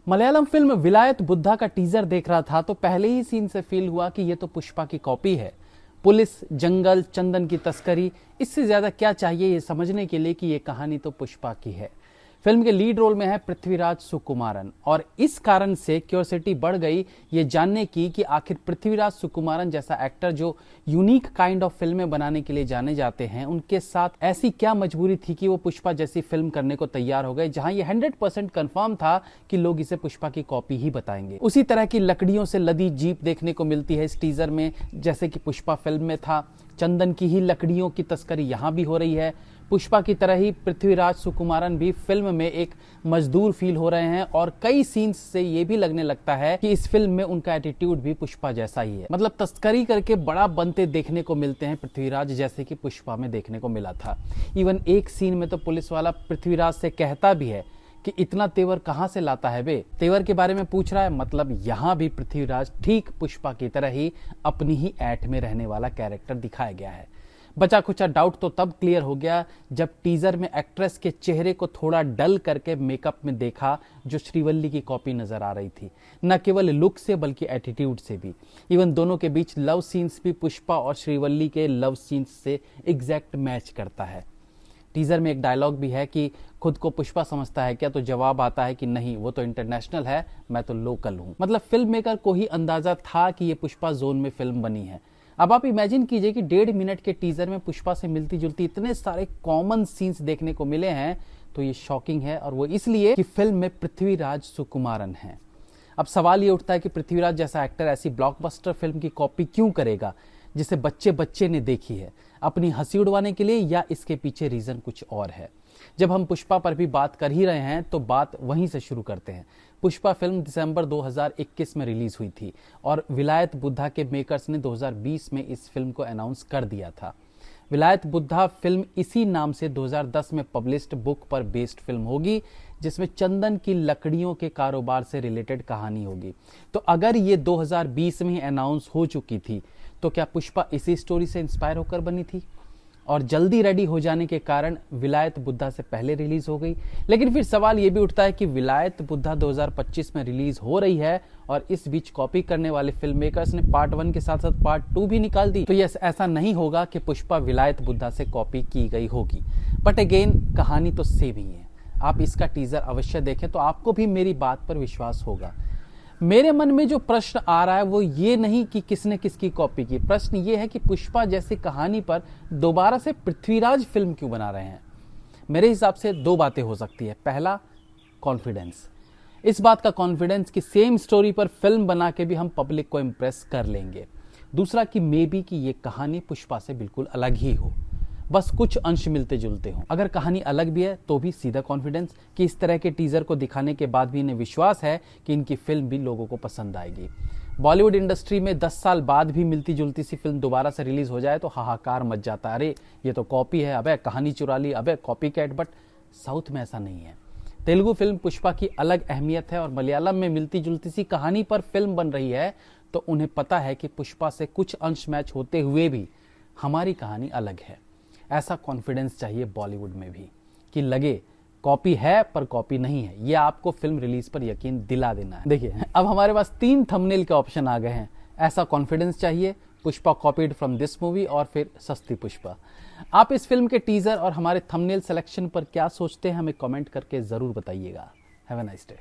Malayalam film विलायत बुद्धा का teaser देख रहा था तो पहले ही सीन से फील हुआ कि ये तो पुष्पा की कॉपी है। पुलिस, जंगल, चंदन की तस्करी, इससे ज्यादा क्या चाहिए ये समझने के लिए कि ये कहानी तो पुष्पा की है। फिल्म के लीड रोल में है पृथ्वीराज सुकुमारन और इस कारण से क्यूरियोसिटी बढ़ गई ये जानने की कि आखिर पृथ्वीराज सुकुमारन जैसा एक्टर जो यूनिक काइंड ऑफ फिल्में बनाने के लिए जाने जाते हैं, उनके साथ ऐसी क्या मजबूरी थी कि वो पुष्पा जैसी फिल्म करने को तैयार हो गए, जहां ये 100% कंफर्म था कि लोग इसे पुष्पा की कॉपी ही बताएंगे। उसी तरह की लकड़ियों से लदी जीप देखने को मिलती है इस टीजर में, जैसे कि पुष्पा फिल्म में था। चंदन की ही लकड़ियों की तस्करी यहां भी हो रही है। पुष्पा की तरह ही पृथ्वीराज सुकुमारन भी फिल्म में एक मजदूर फील हो रहे हैं और कई सीन्स से ये भी लगने लगता है कि इस फिल्म में उनका एटीट्यूड भी पुष्पा जैसा ही है। मतलब तस्करी करके बड़ा बनते देखने को मिलते हैं पृथ्वीराज, जैसे कि पुष्पा में देखने को मिला था। इवन एक सीन में तो पुलिस वाला पृथ्वीराज से कहता भी है कि इतना तेवर कहां से लाता है बे, तेवर के बारे में पूछ रहा है। मतलब यहां भी पृथ्वीराज ठीक पुष्पा की तरह ही अपनी ही ऐठ में रहने वाला कैरेक्टर दिखाया गया है। बचा खुचा डाउट तो तब क्लियर हो गया जब टीजर में एक्ट्रेस के चेहरे को थोड़ा डल करके मेकअप में देखा, जो श्रीवल्ली की कॉपी नजर आ रही थी। न केवल लुक से बल्कि एटीट्यूड से भी। इवन दोनों के बीच लव सीन्स भी पुष्पा और श्रीवल्ली के लव सीन्स से एग्जैक्ट मैच करता है। टीजर में एक डायलॉग भी है कि खुद को पुष्पा समझता है क्या, तो जवाब आता है कि नहीं, वो तो इंटरनेशनल है, मैं तो लोकल हूं। मतलब फिल्म मेकर को ही अंदाजा था कि ये पुष्पा जोन में फिल्म बनी है। अब आप इमेजिन कीजिए कि 1.5 मिनट के टीजर में पुष्पा से मिलती जुलती इतने सारे कॉमन सीन्स देखने को मिले हैं, तो ये शॉकिंग है। और वो इसलिए कि फिल्म में पृथ्वीराज सुकुमारन है। अब सवाल ये उठता है कि पृथ्वीराज जैसा एक्टर ऐसी ब्लॉकबस्टर फिल्म की कॉपी क्यों करेगा जिसे बच्चे बच्चे ने देखी है, अपनी हंसी उड़वाने के लिए, या इसके पीछे रीजन कुछ और है। जब हम पुष्पा पर भी बात कर ही रहे हैं तो बात वहीं से शुरू करते हैं। पुष्पा फिल्म दिसंबर 2021 में रिलीज हुई थी और विलायत बुद्धा के मेकर्स ने 2020 में इस फिल्म को अनाउंस कर दिया था। विलायत बुद्धा फिल्म इसी नाम से 2010 में पब्लिश्ड बुक पर बेस्ड फिल्म होगी, जिसमें चंदन की लकड़ियों के कारोबार से रिलेटेड कहानी होगी। तो अगर ये 2020 में ही अनाउंस हो चुकी थी तो क्या पुष्पा इसी स्टोरी से इंस्पायर होकर बनी थी और जल्दी रेडी हो जाने के कारण विलायत बुद्धा से पहले रिलीज हो गई? लेकिन फिर सवाल यह भी उठता है कि विलायत बुद्धा 2025 में रिलीज हो रही है और इस बीच कॉपी करने वाले फिल्म मेकर्स ने पार्ट 1 के साथ साथ पार्ट 2 भी निकाल दी। तो यस, ऐसा नहीं होगा कि पुष्पा विलायत बुद्धा से कॉपी की गई होगी, बट अगेन कहानी तो सेम ही है। आप इसका टीजर अवश्य देखें तो आपको भी मेरी बात पर विश्वास होगा। मेरे मन में जो प्रश्न आ रहा है वो ये नहीं कि किसने किसकी कॉपी की, प्रश्न ये है कि पुष्पा जैसी कहानी पर दोबारा से पृथ्वीराज फिल्म क्यों बना रहे हैं। मेरे हिसाब से 2 बातें हो सकती है। पहला, कॉन्फिडेंस। इस बात का कॉन्फिडेंस कि सेम स्टोरी पर फिल्म बना के भी हम पब्लिक को इंप्रेस कर लेंगे। दूसरा कि मे बी कि ये कहानी पुष्पा से बिल्कुल अलग ही हो, बस कुछ अंश मिलते जुलते हों। अगर कहानी अलग भी है तो भी सीधा कॉन्फिडेंस कि इस तरह के टीजर को दिखाने के बाद भी इन्हें विश्वास है कि इनकी फिल्म भी लोगों को पसंद आएगी। बॉलीवुड इंडस्ट्री में 10 साल बाद भी मिलती जुलती सी फिल्म दोबारा से रिलीज हो जाए तो हाहाकार मच जाता है, अरे ये तो कॉपी है, अबे कहानी चुरा ली, अबे कॉपी कैट। बट साउथ में ऐसा नहीं है। तेलुगु फिल्म पुष्पा की अलग अहमियत है और मलयालम में मिलती जुलती सी कहानी पर फिल्म बन रही है, तो उन्हें पता है कि पुष्पा से कुछ अंश मैच होते हुए भी हमारी कहानी अलग है। ऐसा कॉन्फिडेंस चाहिए बॉलीवुड में भी कि लगे कॉपी है पर कॉपी नहीं है। ये आपको फिल्म रिलीज पर यकीन दिला देना है। देखिए, अब हमारे पास 3 थंबनेल के ऑप्शन आ गए हैं। ऐसा कॉन्फिडेंस चाहिए, Pushpa copied from this movie, और फिर सस्ती पुष्पा। आप इस फिल्म के टीजर और हमारे थंबनेल सिलेक्शन पर क्या सोचते हैं, हमें कमेंट करके जरूर बताइएगा। Have a nice day.